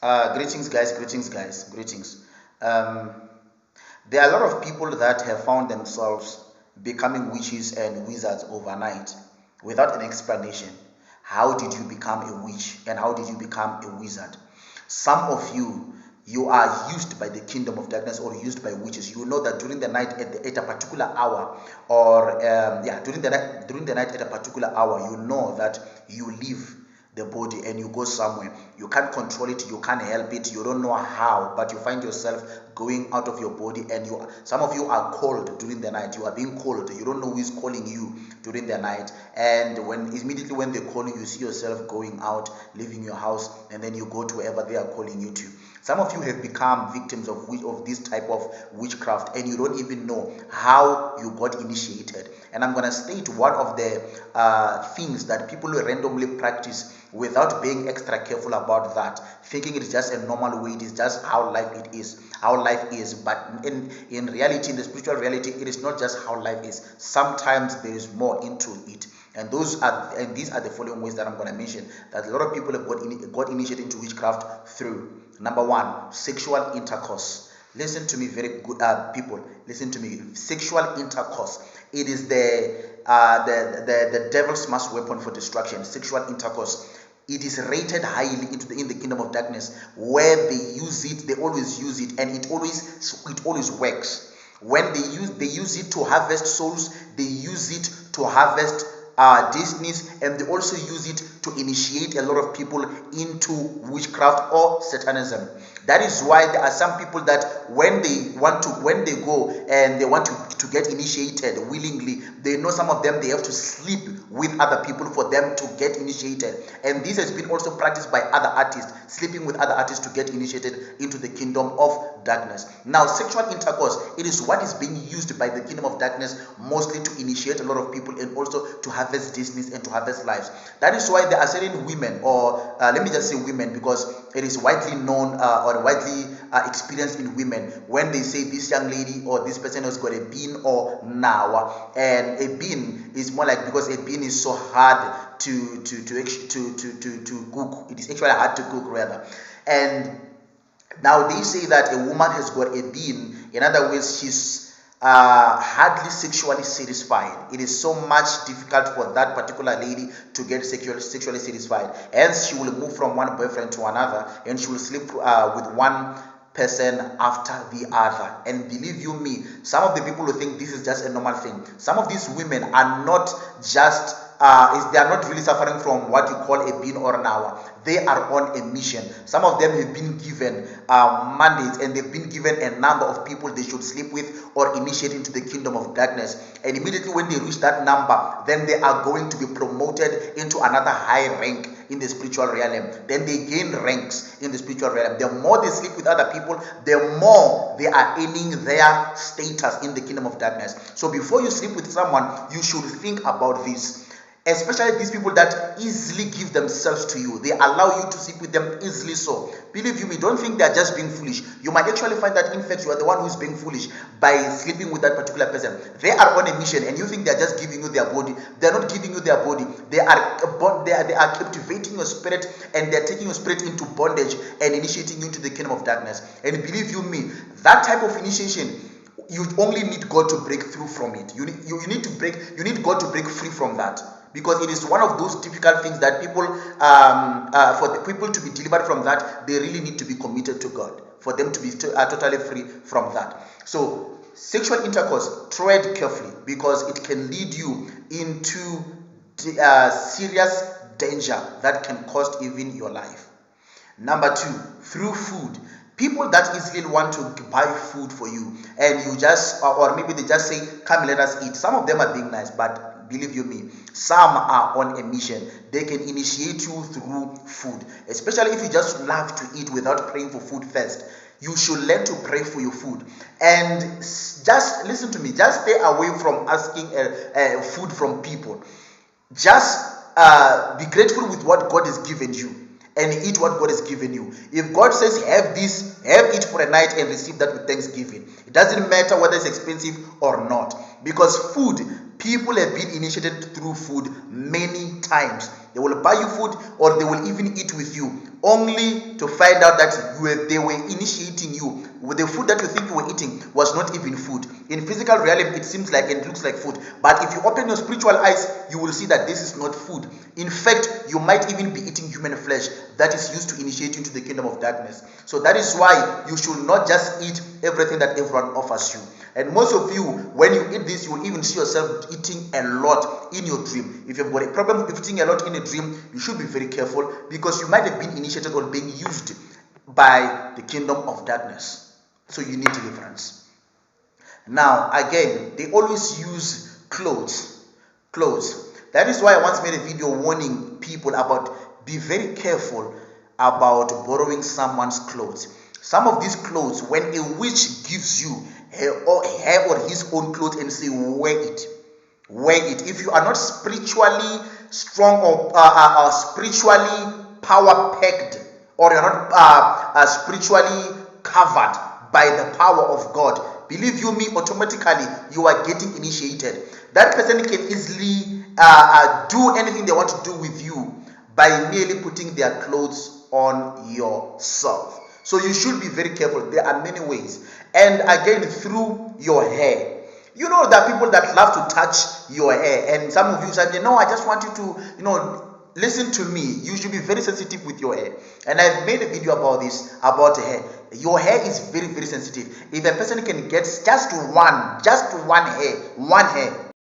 Greetings. Um, there are a lot of people that have found themselves becoming witches and wizards overnight without an explanation. How did you become a witch and how did you become a wizard? Some of you are used by the kingdom of darkness or used by witches. You know that during the night at a particular hour, or during the night at a particular hour, you know that you leave the body and you go somewhere. You can't control it, you can't help it, you don't know how, but you find yourself going out of your body, and some of you are called during the night. You are being called, you don't know who is calling you during the night, and immediately when they call you, you see yourself going out, leaving your house, and then you go to wherever they are calling you to. Some of you have become victims of this type of witchcraft, and you don't even know how you got initiated. And I'm going to state one of the things that people randomly practice without being extra careful about that, thinking it's just a normal way, it is just how life is. But in reality, in the spiritual reality, it is not just how life is. Sometimes there is more into it. And these are the following ways that I'm going to mention that a lot of people have got initiated into witchcraft through. Number one, sexual intercourse. Listen to me, very good people. Listen to me. Sexual intercourse. It is the devil's mass weapon for destruction. Sexual intercourse. It is rated highly in the kingdom of darkness, where they use it. They always use it, and it always works. When they use it to harvest souls. They use it to harvest destinies, and they also use it to initiate a lot of people into witchcraft or satanism. That is why there are some people that when they go and they want to get initiated willingly, they know some of them they have to sleep with other people for them to get initiated. And this has been also practiced by other artists, sleeping with other artists to get initiated into the kingdom of darkness. Now, sexual intercourse, it is what is being used by the kingdom of darkness mostly to initiate a lot of people and also to harvest destinies and to harvest lives. That is why there are certain women, or let me just say women, because it is widely known or widely experienced in women, when they say this young lady or this person has got a bean or nawa. And a bean is more like, because a bean is so hard to cook. It is actually hard to cook rather. And now they say that a woman has got a bean. In other words, she's hardly sexually satisfied. It is so much difficult for that particular lady to get sexually satisfied. Hence, she will move from one boyfriend to another, and she will sleep with one person after the other. And believe you me, some of the people who think this is just a normal thing, some of these women are not just they are not really suffering from what you call a bean or an hour. They are on a mission. Some of them have been given mandates, and they've been given a number of people they should sleep with or initiate into the kingdom of darkness. And immediately when they reach that number, then they are going to be promoted into another high rank in the spiritual realm. Then they gain ranks in the spiritual realm. The more they sleep with other people, the more they are earning their status in the kingdom of darkness. So before you sleep with someone, you should think about this. Especially these people that easily give themselves to you. They allow you to sleep with them easily. So believe you me, don't think they're just being foolish. You might actually find that in fact you are the one who is being foolish by sleeping with that particular person. They are on a mission, and you think they're just giving you their body. They're not giving you their body. They are captivating your spirit, and they're taking your spirit into bondage and initiating you into the kingdom of darkness. And believe you me, that type of initiation, you only need God to break through from it. You need God to break free from that. Because it is one of those difficult things that people, for the people to be delivered from that, they really need to be committed to God, for them to be totally free from that. So, sexual intercourse, tread carefully, because it can lead you into serious danger that can cost even your life. Number two, through food. People that easily want to buy food for you, and you just, or maybe they just say, come, let us eat. Some of them are being nice, but believe you me, some are on a mission. They can initiate you through food, especially if you just love to eat without praying for food first. You should learn to pray for your food. And just listen to me, just stay away from asking food from people. Just be grateful with what God has given you, and eat what God has given you. If God says have this, have it for a night and receive that with thanksgiving. It doesn't matter whether it's expensive or not, because food, people have been initiated through food many times. They will buy you food, or they will even eat with you, only to find out that they were initiating you. The food that you think you were eating was not even food. In physical realm, it seems like and it looks like food. But if you open your spiritual eyes, you will see that this is not food. In fact, you might even be eating human flesh that is used to initiate you into the kingdom of darkness. So that is why you should not just eat everything that everyone offers you. And most of you, when you eat this, you will even see yourself eating a lot in your dream. If you've got a problem with eating a lot in a dream, you should be very careful, because you might have been initiated or being used by the kingdom of darkness. So you need deliverance. Now, again, they always use clothes. That is why I once made a video warning people about, be very careful about borrowing someone's clothes. Some of these clothes, when a witch gives you her or his own clothes and say, wear it. If you are not spiritually strong or spiritually power-packed, or you're not spiritually covered by the power of God, believe you me, automatically you are getting initiated. That person can easily do anything they want to do with you by merely putting their clothes on yourself. So you should be very careful. There are many ways. And again, through your hair. You know, there are people that love to touch your hair. And some of you say, no, I just want you to, listen to me. You should be very sensitive with your hair. And I've made a video about this, about hair. Your hair is very, very sensitive. If a person can get just one hair,